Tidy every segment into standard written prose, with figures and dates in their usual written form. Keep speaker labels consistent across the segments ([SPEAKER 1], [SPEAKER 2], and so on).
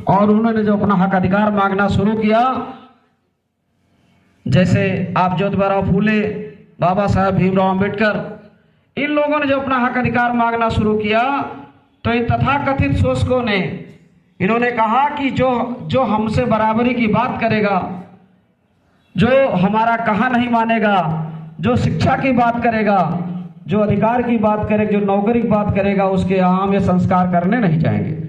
[SPEAKER 1] और उन्होंने जो अपना हक अधिकार मांगना शुरू किया, जैसे आप ज्योतिबा फूले, बाबा साहब भीमराव अंबेडकर, इन लोगों ने जो अपना हक अधिकार मांगना शुरू किया, तो इन तथाकथित शोषकों ने इन्होंने कहा कि जो हमसे बराबरी की बात करेगा, जो हमारा कहा नहीं मानेगा, जो शिक्षा की बात करेगा, जो अधिकार की बात करेगा, जो नौकरी की बात करेगा, उसके यहाँ हम ये संस्कार करने नहीं जाएंगे,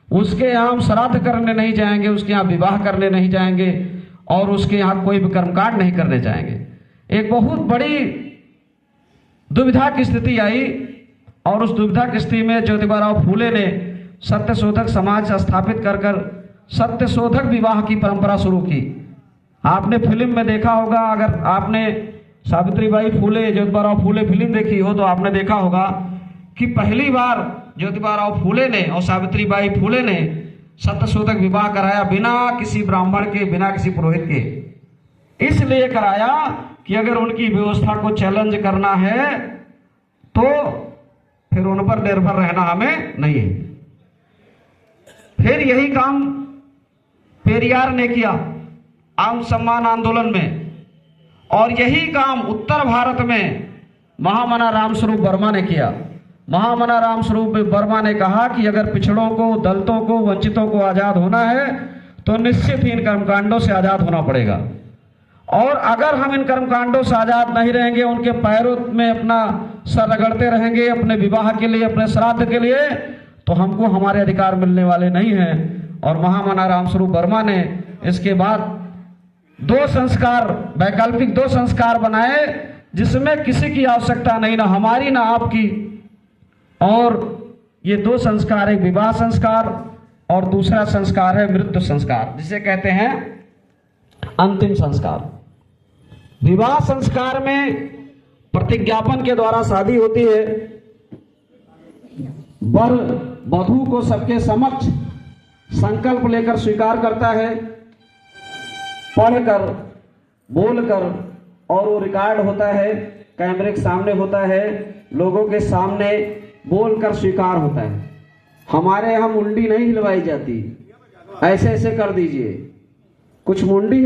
[SPEAKER 1] उसके यहाँ हम श्राद्ध करने नहीं जाएंगे, उसके यहाँ विवाह करने नहीं जाएंगे और उसके यहाँ कोई भी कर्मकांड नहीं करने जाएंगे। एक बहुत बड़ी दुविधा की स्थिति आई और उस दुविधा की स्थिति में ज्योतिबा फूले ने सत्यशोधक समाज स्थापित कर सत्यशोधक विवाह की परंपरा शुरू की। आपने फिल्म में देखा होगा, अगर आपने सावित्रीबाई फूले, ज्योतिबा फूले फिल्म देखी हो तो आपने देखा होगा कि पहली बार ज्योतिबा फूले ने और सावित्रीबाई फूले ने सत्यशोधक विवाह कराया बिना किसी ब्राह्मण के, बिना किसी पुरोहित के। इसलिए कराया कि अगर उनकी व्यवस्था को चैलेंज करना है तो फिर उन पर निर्भर रहना हमें नहीं है। फिर यही काम पेरियार ने किया आम सम्मान आंदोलन में, और यही काम उत्तर भारत में महामना रामस्वरूप वर्मा ने किया। महामना रामस्वरूप वर्मा ने कहा कि अगर पिछड़ों को, दलितों को, वंचितों को आजाद होना है तो निश्चित ही इन कर्मकांडों से आजाद होना पड़ेगा, और अगर हम इन कर्मकांडों से आजाद नहीं रहेंगे, उनके पैरों में अपना सर रगड़ते रहेंगे अपने विवाह के लिए, अपने श्राद्ध के लिए, तो हमको हमारे अधिकार मिलने वाले नहीं हैं। और महामना रामस्वरूप वर्मा ने इसके बाद दो संस्कार, वैकल्पिक दो संस्कार बनाए जिसमें किसी की आवश्यकता नहीं, ना हमारी ना आपकी। और ये दो संस्कार, एक विवाह संस्कार और दूसरा संस्कार है मृत्यु संस्कार, जिसे कहते हैं अंतिम संस्कार। विवाह संस्कार में प्रतिज्ञापन के द्वारा शादी होती है। वर वधू को सबके समक्ष संकल्प लेकर स्वीकार करता है, पढ़कर, बोलकर, और वो रिकॉर्ड होता है, कैमरे के सामने होता है, लोगों के सामने बोलकर स्वीकार होता है। हमारे यहाँ मुंडी नहीं हिलवाई जाती, ऐसे ऐसे कर दीजिए, कुछ मुंडी